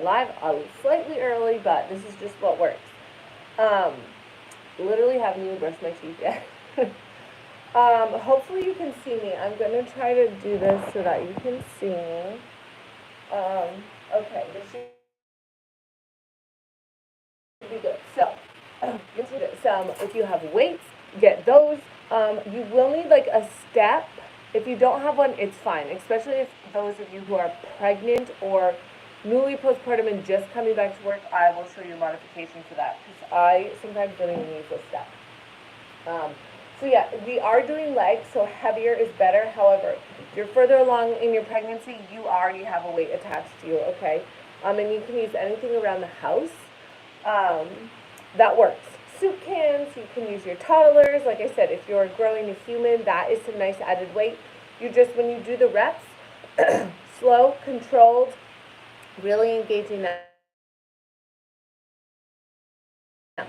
live slightly early, but this is just what works. Literally haven't even brushed my teeth yet. Hopefully you can see me. I'm going to try to do this so that you can see me. Okay, this should be good. So, if you have weights, get those. You will need like a step. If you don't have one, it's fine, especially if those of you who are pregnant or newly postpartum and just coming back to work. I will show you a modification for that because I sometimes don't even use a step. So yeah, we are doing legs, so heavier is better. However, if you're further along in your pregnancy, you already have a weight attached to you, okay? And you can use anything around the house that works. Soup cans, you can use your toddlers. Like I said, if you're growing a human, that is some nice added weight. You just, when you do the reps, slow, controlled, really engaging that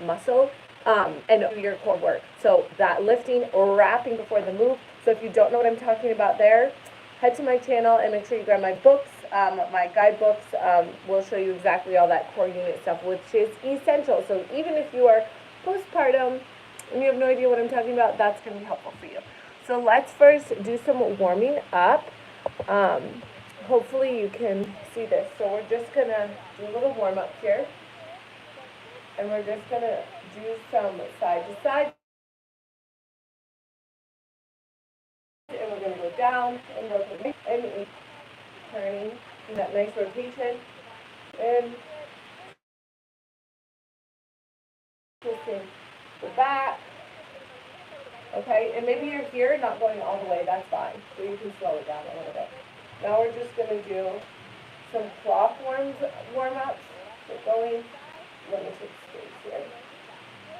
muscle and do your core work. So that lifting or wrapping before the move. So if you don't know what I'm talking about there, head to my channel and make sure you grab my books, my guidebooks. Will show you exactly all that core unit stuff, which is essential. So even if you are postpartum and you have no idea what I'm talking about, that's going to be helpful for you. So let's first do some warming up. Hopefully you can see this. So we're just going to do a little warm up here. And we're just going to do some side to side. And we're going to go down and rotate and turning in that nice rotation. And twisting the back. Okay, and maybe you're here not going all the way, that's fine. So you can slow it down a little bit. Now we're just going to do some clock warm-ups. So going, let me take space here.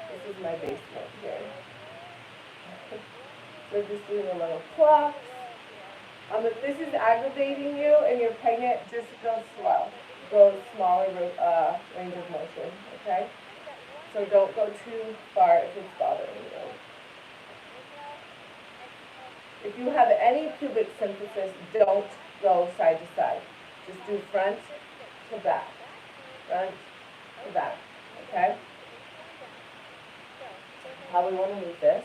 This is my basement here. So just doing a little clock. If this is aggravating you and you're pregnant, just go slow. Go smaller range of motion, okay? So don't go too far if it's bothering you. If you have any pubic symphysis, don't go side to side. Just do front to back. Front to back, okay? Probably want to move this.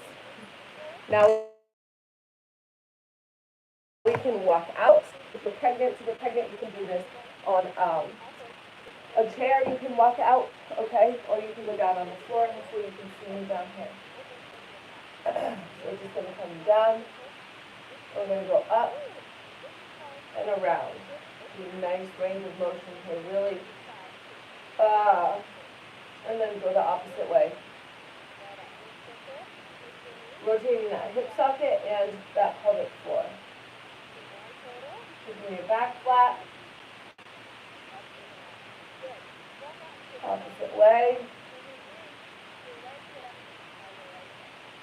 Now we can walk out. If you're pregnant, you can do this on a chair. You can walk out, okay? Or you can go down on the floor. Hopefully you can see me down here. So we're just going to come down. We're going to go up and around. Nice range of motion here, really. And then go the opposite way. Rotating that hip socket and that pelvic floor. Keeping your back flat. Opposite way.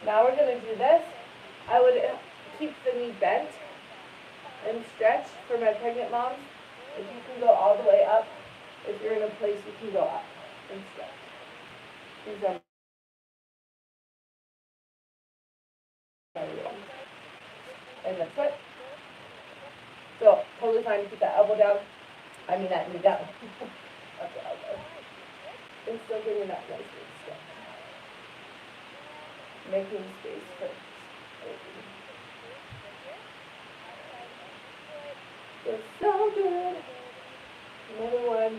Now we're going to do this. I would keep the knee bent and stretch for my pregnant moms. If you can go all the way up, if you're in a place you can go up and stretch. These are and the foot. So totally fine to keep that elbow down. I mean that knee down. That's the elbow. And still getting that nice big stretch. Making space first. It's so good. Another one.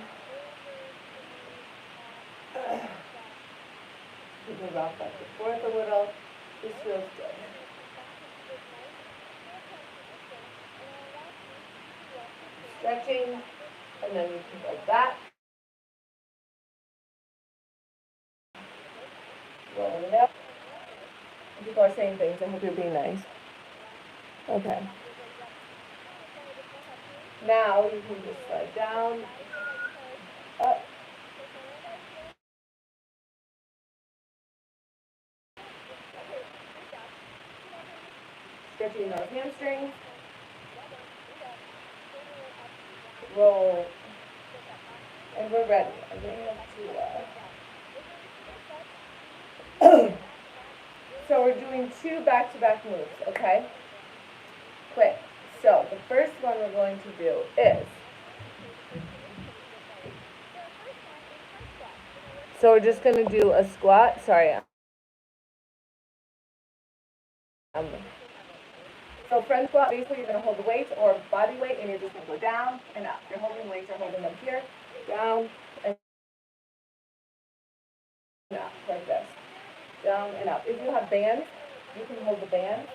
You can rock back and forth a little. This feels good. Stretching, and then you can go back. Rolling it up. People are saying things. I hope you're being nice. Okay. Now you can just slide down, up. Stretching those hamstrings. Roll. And we're ready. I'm going to have to... So we're doing 2 back-to-back moves, okay? Quick. So the first one we're going to do is So we're just going to do a squat. Sorry. So front squat, basically you're going to hold the weight or body weight, and you're just going to go down and up. You're holding weights, you're holding them here, down and up, like this. Down and up. If you have bands, you can hold the band.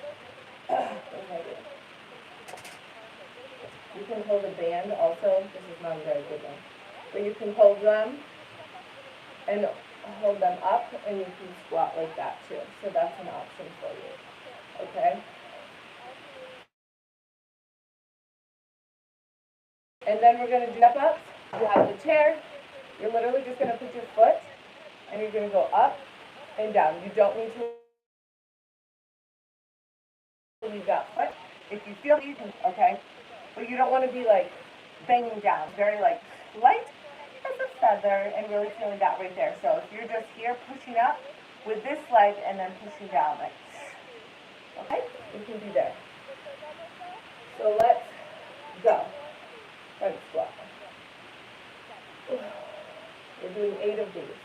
You can hold a band also. This is not a very good one. But you can hold them and hold them up, and you can squat like that too. So that's an option for you. Okay? And then we're going to do step-ups. You have the chair. You're literally just going to put your foot, and you're going to go up and down. You don't need to leave that foot. If you feel you can, okay? But you don't want to be like banging down. Very like light as a feather, and really feeling that right there. So if you're just here pushing up with this leg and then pushing down, like, okay? You can be there. So let's go. Front squat. We're doing 8 of these.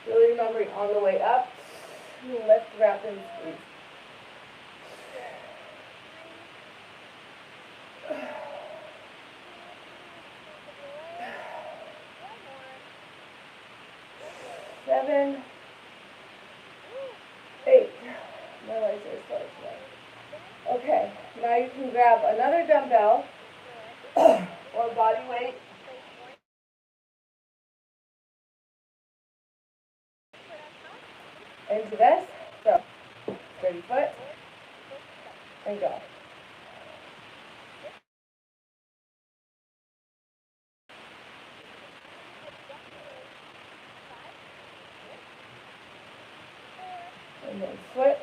Really remembering on the way up, lift, wrap, and squeeze. Seven, 8. My legs are so slow. Okay, now you can grab another dumbbell or body weight. Into this. So, 30 foot. And go. And then switch.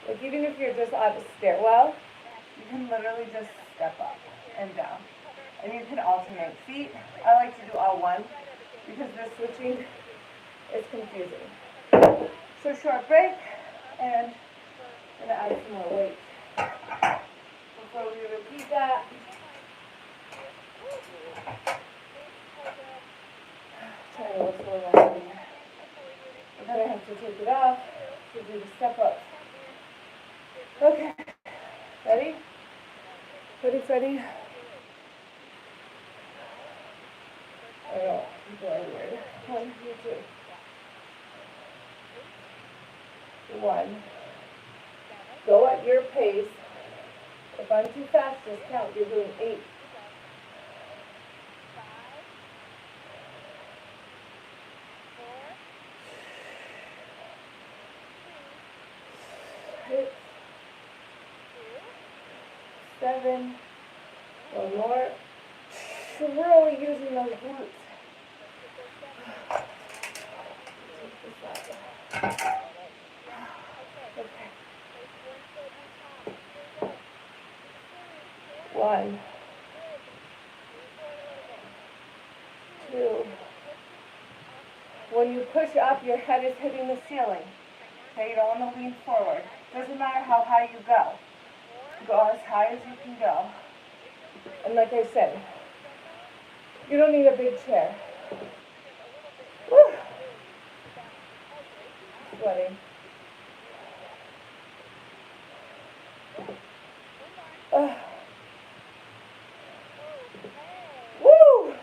Like even if you're just on a stairwell, you can literally just step up and down. And you can alternate feet. I like to do all one because the switching is confusing. So short break, and I'm going to add some more weight. Before we repeat that, try to lift a little heavier. And then I have to take it off to do the step up. Okay, ready? Ready? I know, people are weird. 1, 2, 3. 1. Go at your pace. If I'm too fast, just count. You're doing 8. 6, 7. 1 more. Really using those glutes. Okay. 1, 2. When you push up, your head is hitting the ceiling. Okay, you don't want to lean forward. Doesn't matter how high you go. Go as high as you can go. And like I said, you don't need a big chair. Woo. Sweating. Woo!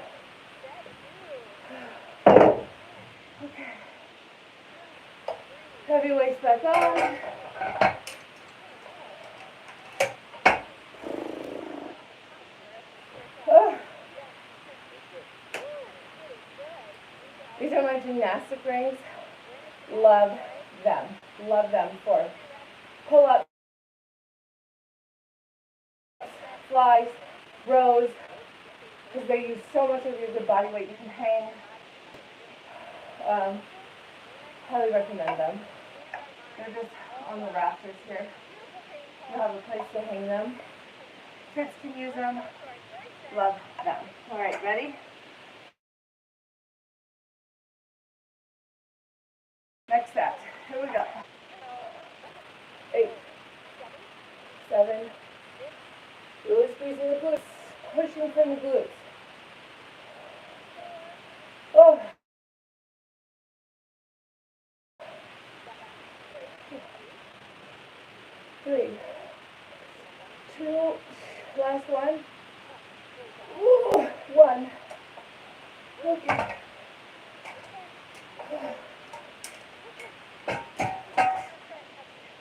Okay. Heavy weights back on. These are my gymnastic rings. Love them. Love them for pull-ups, flies, rows, because they use so much of your good body weight. You can hang. Highly recommend them. They're just on the rafters here. You have a place to hang them. Kids can use them. Love them. All right, ready? Next set. Here we go. 7. Really squeezing the glutes, pushing from the glutes. Oh. 3, 2, last one. Ooh, 1. Okay.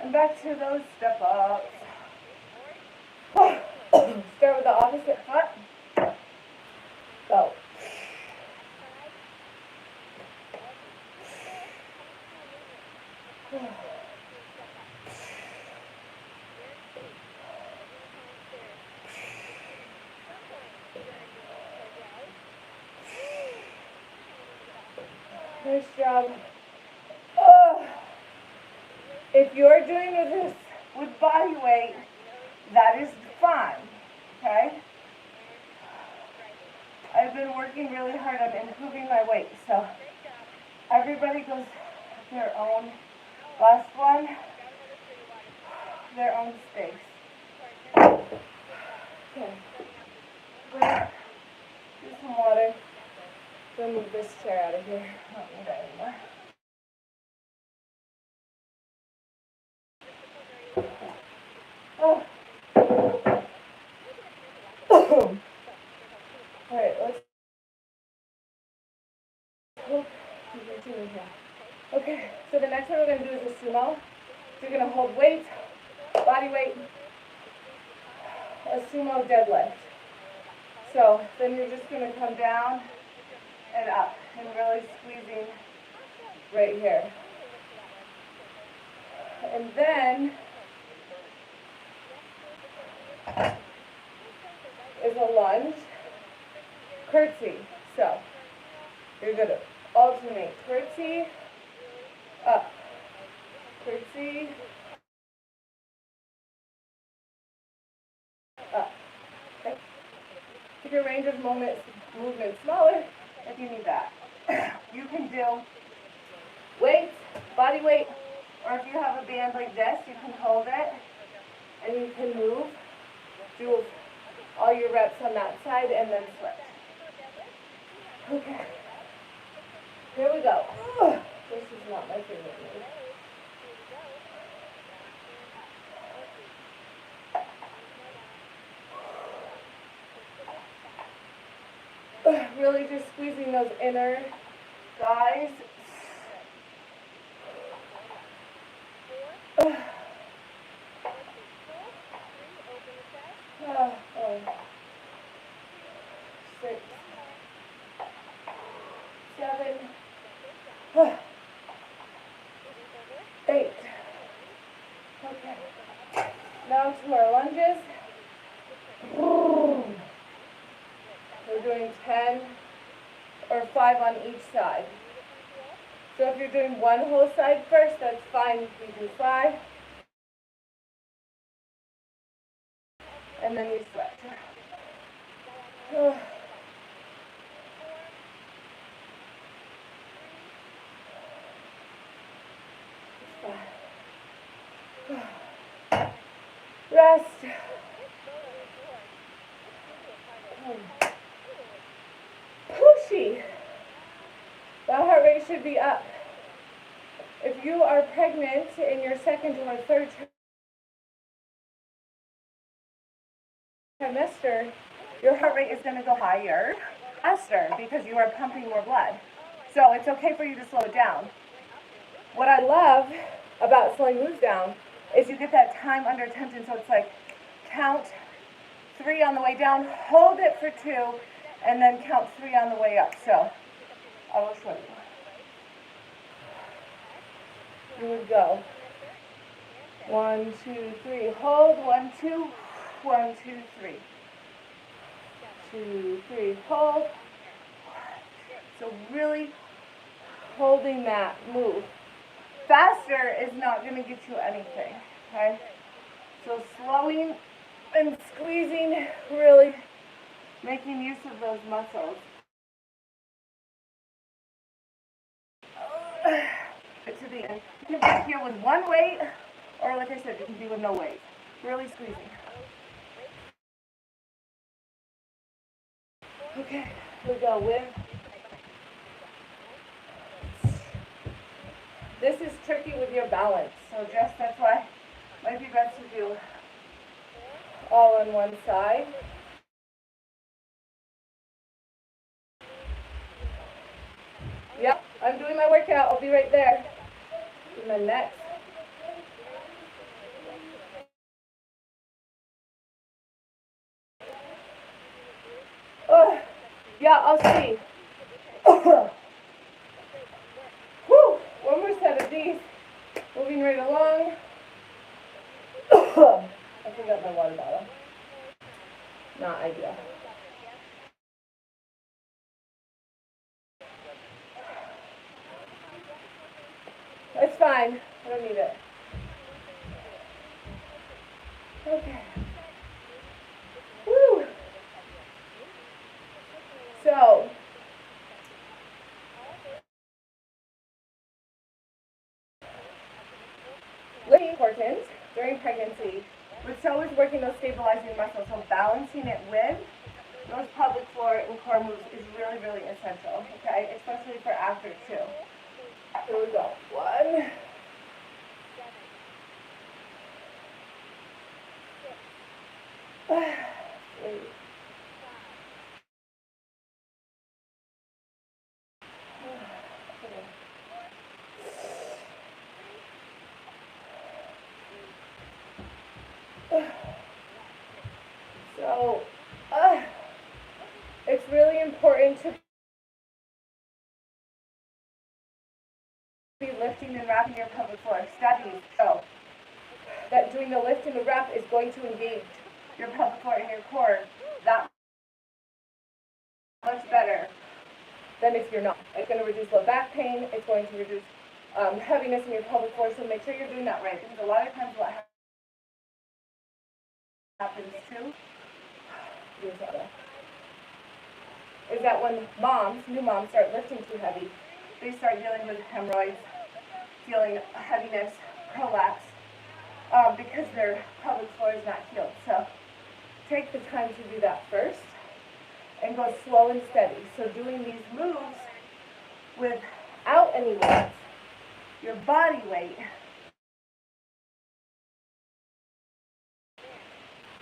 And back to those step ups. Start with the opposite foot. Go. Nice job. If you're doing this with body weight, that is fine, okay? I've been working really hard on improving my weight, so everybody goes their own, last one, their own space. Okay. Do some water. We'll move this chair out of here. I don't need that anymore. Oh. Alright, let's okay, so the next one we're going to do is a sumo. So you're going to hold weight, body weight, a sumo deadlift. So then you're just going to come down and up and really squeezing right here. And then is a lunge, curtsy. So you're going to alternate curtsy, up, curtsy, up. Okay. Keep your range of movement smaller if you need that. You can do weights, body weight, or if you have a band like this, you can hold it and you can move. Do all your reps on that side and then switch. Okay. Here we go. This is not my favorite move. Really just squeezing those inner thighs. 6, 7, 8. Okay. Now to our lunges. We're doing 10 or 5 on each side. So if you're doing one whole side first, that's fine. You do 5. And then you switch. Rest. Pushy. The heart rate should be up. If you are pregnant in your second or third trimester, your heart rate is going to go higher, faster, because you are pumping more blood. So it's okay for you to slow it down. What I love about slowing moves down is you get that time under tension. So it's like count 3 on the way down, hold it for 2, and then count 3 on the way up. So I will show you. Here we go. 1, 2, 3. Hold. 1, 2. 1, 2, 3. 2, 3. Hold. So really holding that move. Faster is not going to get you anything. Okay? So slowing and squeezing, really making use of those muscles. To the end. You can be here with one weight, or like I said, you can be with no weight. Really squeezing. Okay, here we go with. This is tricky with your balance, so just that's why it might be best to do all on one side. Yep, I'm doing my workout. I'll be right there. Do my neck. Oh, yeah, I'll see. Whew, one more set of these. Moving right along. I forgot my water bottle. Not ideal. It's fine. I don't need it. Okay. Woo. So, really important during pregnancy, but so is working those stabilizing muscles. So balancing it with those pelvic floor and core moves is really, really essential, okay? Especially for after too. Here we go. 1, 3. So, it's really important to be lifting and wrapping your pelvic floor. Studies show that doing the lift and the wrap is going to engage your pelvic floor and your core that much better than if you're not. It's going to reduce low back pain. It's going to reduce heaviness in your pelvic floor. So make sure you're doing that right, because a lot of times what happens too is that when new moms start lifting too heavy, they start dealing with hemorrhoids, feeling heaviness, prolapse, because their pelvic floor is not healed. So take the time to do that first and go slow and steady. So doing these moves without any weight, your body weight,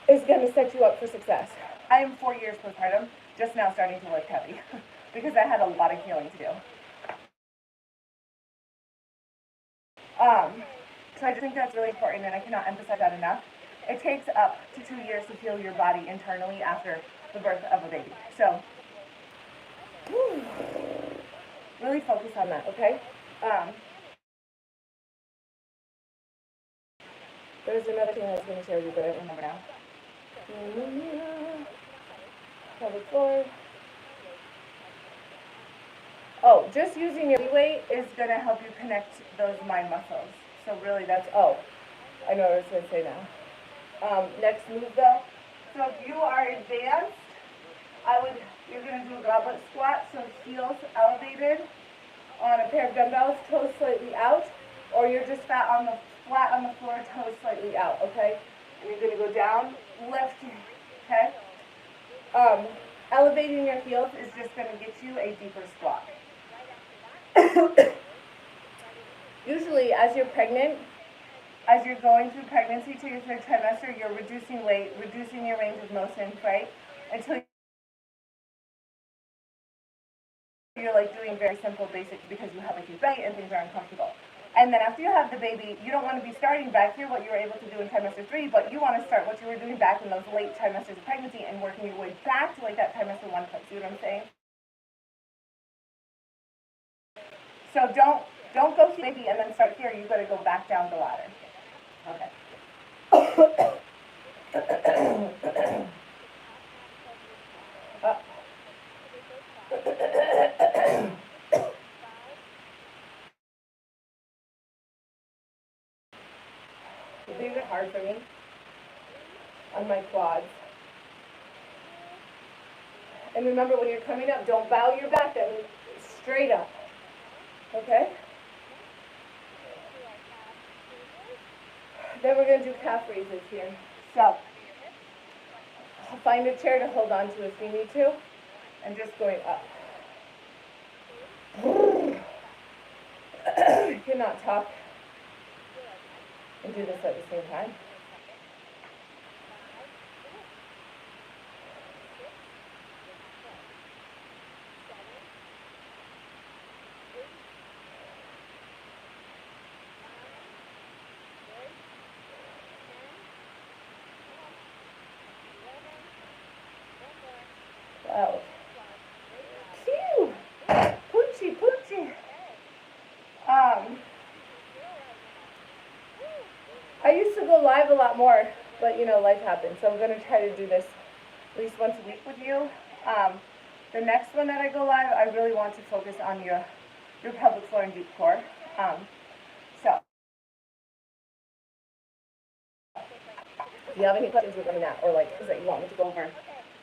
is going to set you up for success. I am 4 years postpartum, just now starting to lift heavy because I had a lot of healing to do. So I just think that's really important, and I cannot emphasize that enough. It takes up to 2 years to heal your body internally after the birth of a baby. So really focus on that, okay? There's another thing I was going to share with you, but I don't remember now. Pelvic floor. Oh, just using your weight is going to help you connect those mind muscles. So really that's, I know what I was going to say now. Next move though. So if you are advanced, you're going to do a goblet squat, so heels elevated on a pair of dumbbells, toes slightly out, or you're just flat on the floor, toes slightly out, okay? And you're going to go down, lift, okay? Elevating your heels is just going to get you a deeper squat. Usually, as you're pregnant, as you're going through pregnancy to your 3rd trimester, you're reducing weight, reducing your range of motion, right? Until you're like doing very simple basics because you have a huge belly and things are uncomfortable. And then after you have the baby, you don't want to be starting back here what you were able to do in trimester 3, but you want to start what you were doing back in those late trimesters of pregnancy and working your way back to like that trimester 1 place. See what I'm saying? So don't go here, baby, and then start here. You've got to go back down the ladder. Okay. These are hard for me on my quads. And remember, when you're coming up, don't bow your back, that means straight up. Okay? Then we're going to do calf raises here. So, find a chair to hold on to if you need to, and just going up. You cannot talk and do this at the same time. Wow. Phew! Poochie, poochie. I used to go live a lot more, but you know, life happens. So I'm going to try to do this at least once a week with you. The next one that I go live, I really want to focus on your pelvic floor and deep core. So, if you have any questions regarding that, or like things that you want me to go over,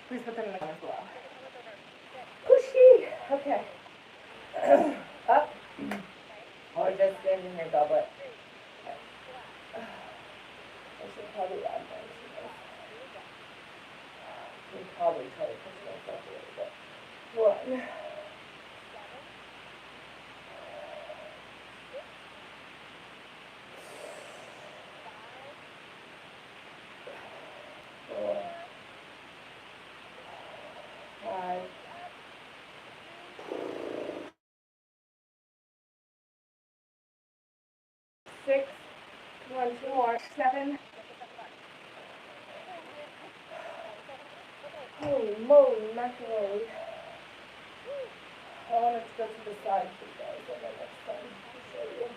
please put them in the comments below. Pushy. Okay. Up. Or just stand in your goblet. I should probably add more to this. We probably try to push myself a little bit. One. Four. 5. 6. 1, 2 more. 7. Holy moly, macaroni. I want it to go to the side for you guys on the next time to show you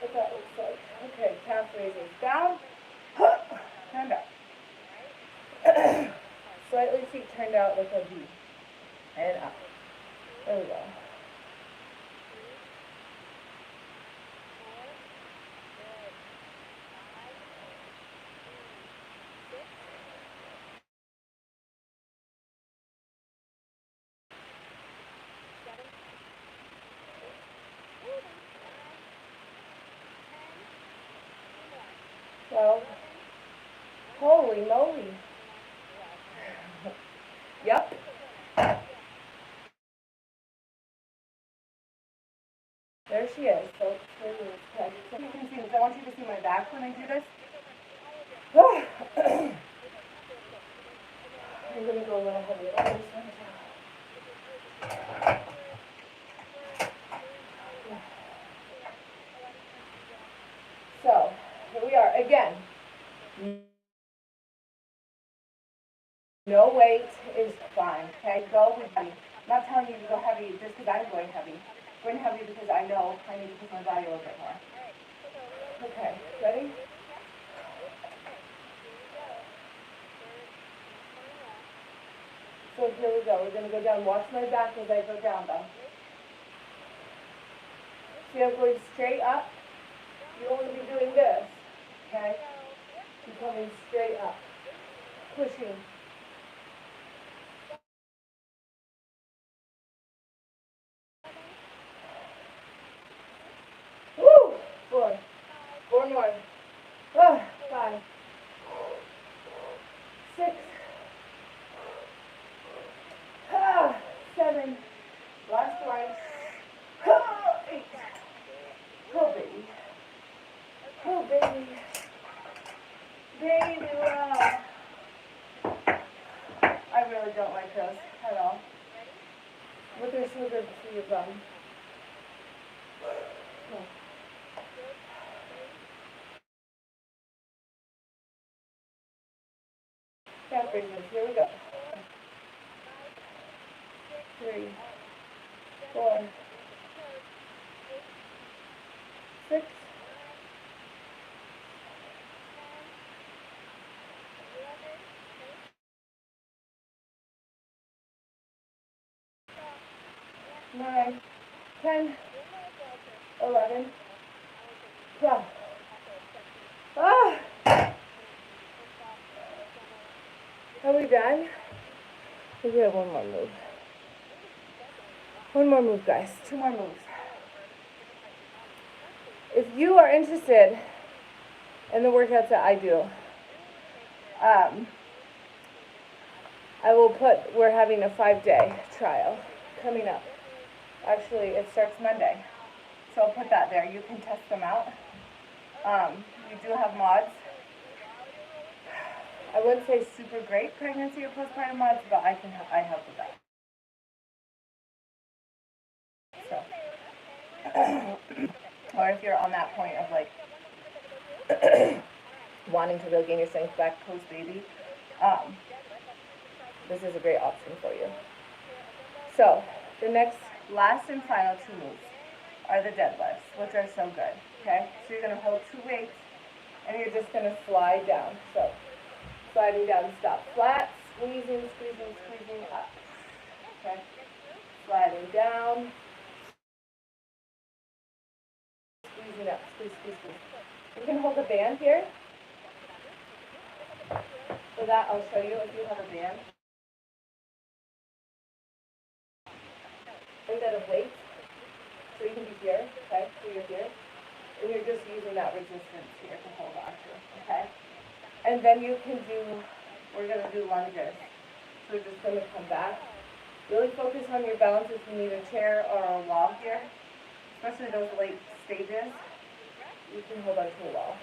what that looks like. Okay, calf raises down and up. Slightly feet turned out like a V. And up. There we go. Well, holy moly. Yep. There she is. So, you can see this. I want you to see my back when I do this. I'm going to go a little heavier on this one too. So, here we are. Again, no weight is fine, okay? Go with heavy. I'm not telling you to go heavy just because I'm going heavy. I'm going heavy because I know I need to push my body a little bit more. Okay, ready? So here we go. We're going to go down. Watch my back as I go down, though. See, I'm going straight up. You don't want to be doing this, okay? You're coming straight up. Pushing. Woo! 4. 4 more. 5. 6. 7. Last one. 8. Oh, baby. Oh, baby. Baby love. I really don't like those at all. But they're so good for your bum. Oh. Calf raises. Here we go. 3, 4, 6, 9, 10, 11, 12. Are we done? We have one more move. One more move, guys. 2 more moves. If you are interested and the workouts that I do. I will put, we're having a 5-day trial coming up. Actually, it starts Monday. So I'll put that there. You can test them out. We do have mods. I wouldn't say super great pregnancy or postpartum mods, but I help with that. So, or if you're on that point of like wanting to really gain your strength back post baby, this is a great option for you. So the last and final 2 moves are the deadlifts, which are so good. Okay, so you're gonna hold 2 weights, and you're just gonna slide down. So sliding down, stop flat, squeezing, squeezing, squeezing up. Okay, sliding down, squeezing up, squeeze, squeeze, squeeze. You can hold the band here. For that, I'll show you if you have a band. Instead of weights, so you can be here, okay, so you're here, and you're just using that resistance here to hold on to, okay? And then you can we're going to do lunges. So we're just going to come back. Really focus on your balance if you need a chair or a wall here, especially those late stages. You can hold on to a wall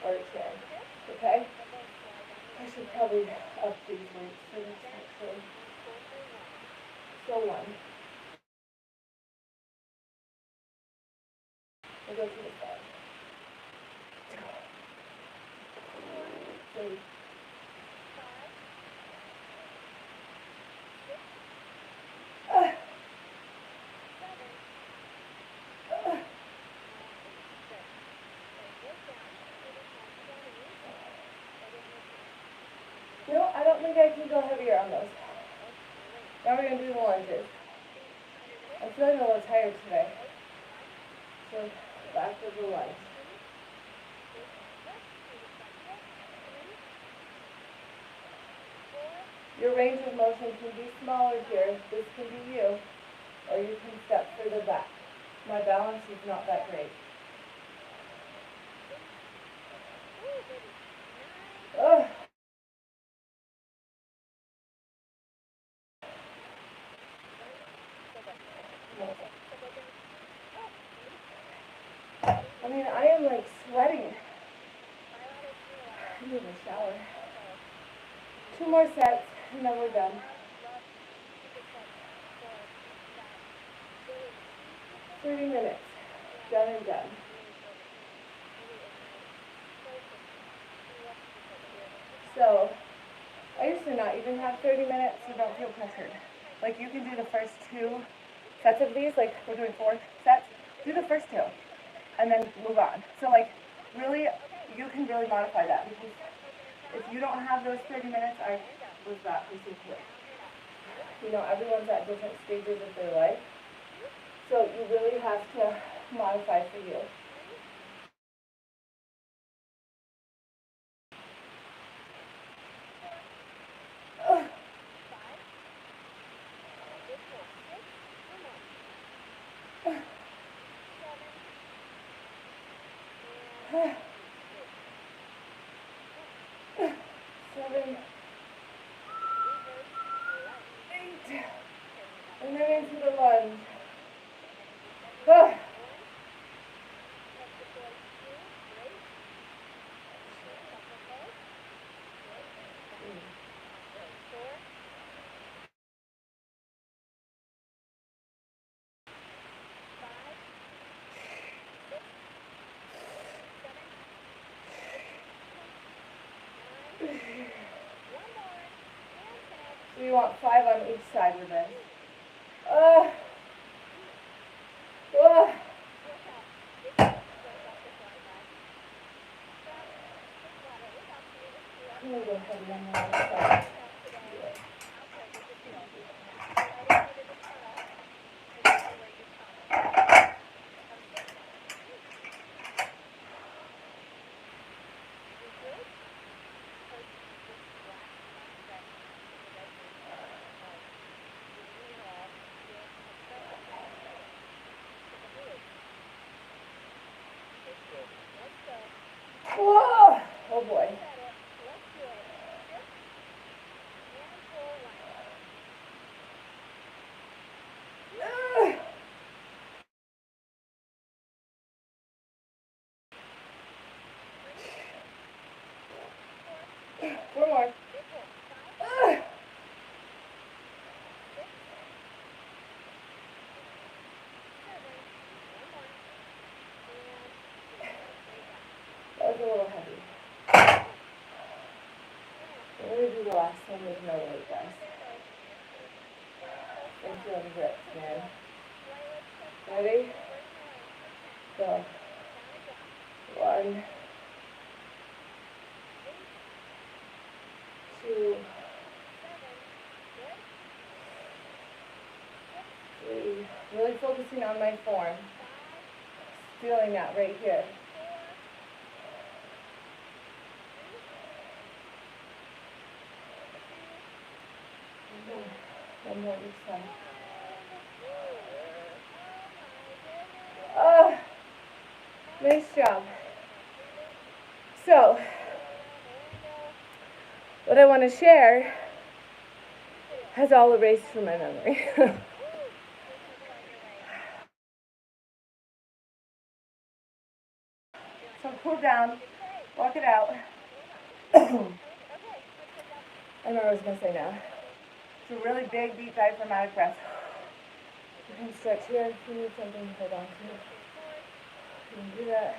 or a chair, okay? I should probably up these weights for this actually. So 1. We'll go to the side. 3. No, I don't think I can go heavier on those. Now we're going to do the lunges. I'm feeling a little tired today. So back to the lunge. Your range of motion can be smaller here. This can be you. Or you can step further back. My balance is not that great. Ugh. I mean, I am like sweating. I need a shower. 2 more sets, and then we're done. $30, done and done. So, I used to not even have 30 minutes, so don't feel pressured. Like, you can do the first 2 sets of these, like, we're doing 4 sets. Do the first 2, and then move on. So, like, really, you can really modify that, because if you don't have those 30 minutes, I was that person too. You know, everyone's at different stages of their life, so you really have to modify for you. Seven, 8, and then into the lunge. So you want 5 on each side with this. I'm going to go heavy on the other side. Whoa. Oh boy. Four more. That was a little heavy. We're going to do the last one with no weight, guys. And feeling grips, man. Ready? Go. 1, 2, 3. Really focusing on my form. Feeling that right here. One more this time. Nice job. So, what I want to share has all erased from my memory. So cool down, walk it out. I remember what I was going to say now. It's a really big, deep diaphragmatic breath. You can stretch here if you need something to hold on to. You can do that.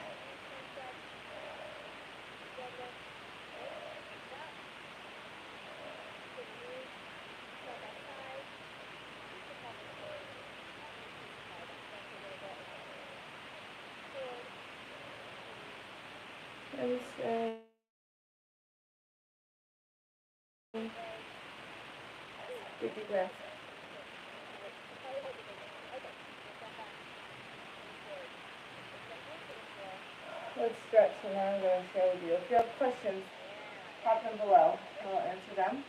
And stretch. Big deep breath. Let's stretch, and now I'm going to share with you. If you have questions, pop them below. I'll answer them.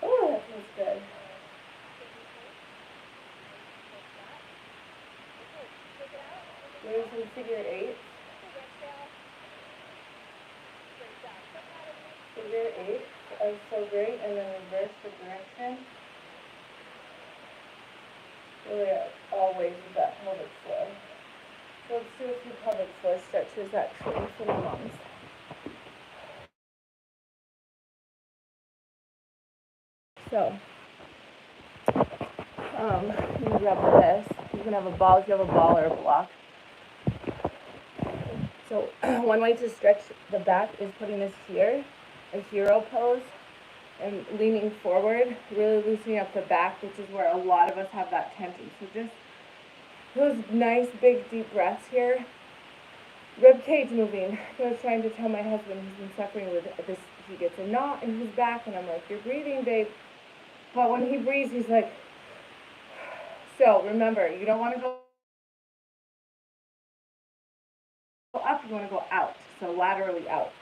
Oh, that feels good. Doing some figure 8. Figure 8 is so great, and then reverse the direction. Really always with that pelvic floor. So let's do a few pelvic floor stretches actually for my moms. So, I'm gonna grab this. You can have a ball if you have a ball or a block. So one way to stretch the back is putting this here, a hero pose, and leaning forward, really loosening up the back, which is where a lot of us have that tension. So just those nice big deep breaths here. Rib cage moving. I was trying to tell my husband he's been suffering with this. He gets a knot in his back, and I'm like, "You're breathing, babe." But when he breathes, he's like. So remember, you don't want to go up, you want to go out, so laterally out.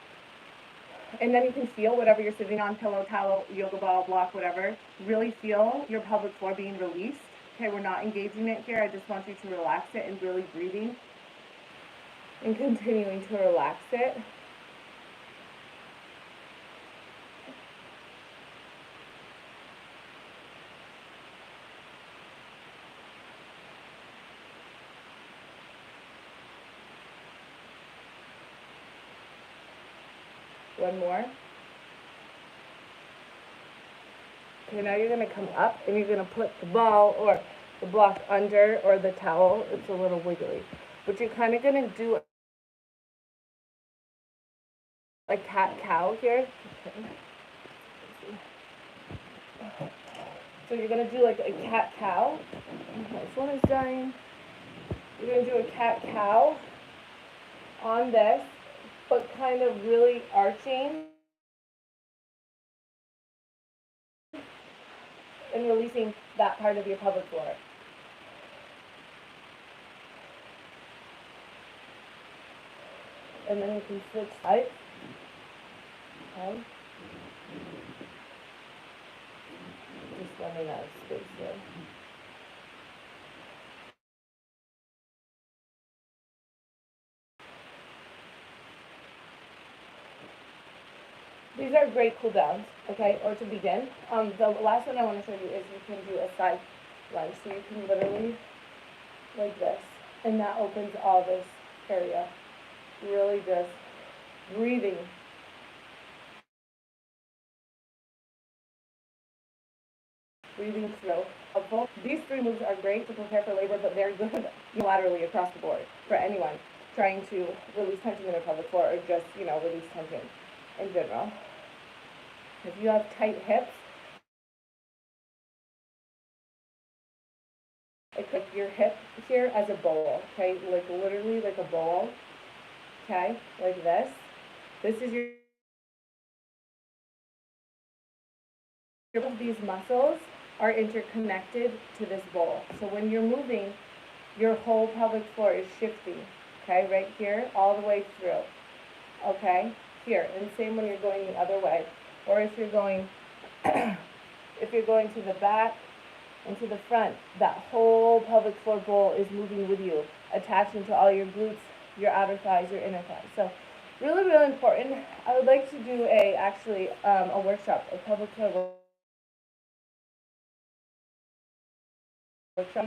And then you can feel whatever you're sitting on, pillow, towel, yoga ball, block, whatever. Really feel your pelvic floor being released. Okay, we're not engaging it here. I just want you to relax it and really breathing and continuing to relax it. One more. Okay, now you're going to come up and you're going to put the ball or the block under or the towel. It's a little wiggly. But you're kind of going to do a cat-cow here. Okay. So you're going to do like a cat-cow. This one is dying. You're going to do a cat-cow on this, but kind of really arching and releasing that part of your pelvic floor. And then you can switch sides. Okay. Just running out of space here. These are great cool downs, okay, or to begin. The last one I want to show you is you can do a side lunge. So you can literally, like this, and that opens all this area. Really just breathing. Breathing through. These 3 moves are great to prepare for labor, but they're good laterally across the board for anyone trying to release tension in their pelvic floor or just, release tension in general. If you have tight hips, it's like your hip here as a bowl, okay? Like literally like a bowl, okay? Like this. This is these muscles are interconnected to this bowl. So when you're moving, your whole pelvic floor is shifting, okay? Right here, all the way through, okay? Here, and same when you're going the other way. Or if you're going, to the back and to the front, that whole pelvic floor bowl is moving with you, attaching to all your glutes, your outer thighs, your inner thighs. So really, really important. I would like to do a workshop, a pelvic floor workshop.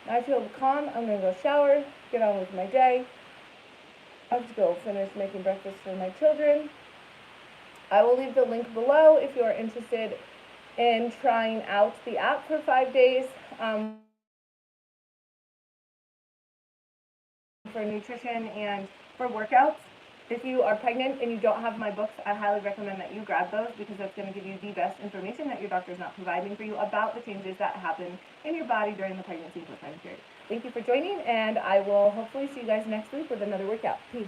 I feel calm. I'm going to go shower, get on with my day. I have to go finish making breakfast for my children. I will leave the link below if you are interested in trying out the app for 5 days for nutrition and for workouts. If you are pregnant and you don't have my books, I highly recommend that you grab those because that's going to give you the best information that your doctor is not providing for you about the changes that happen in your body during the pregnancy and postpartum period. Thank you for joining, and I will hopefully see you guys next week with another workout. Peace.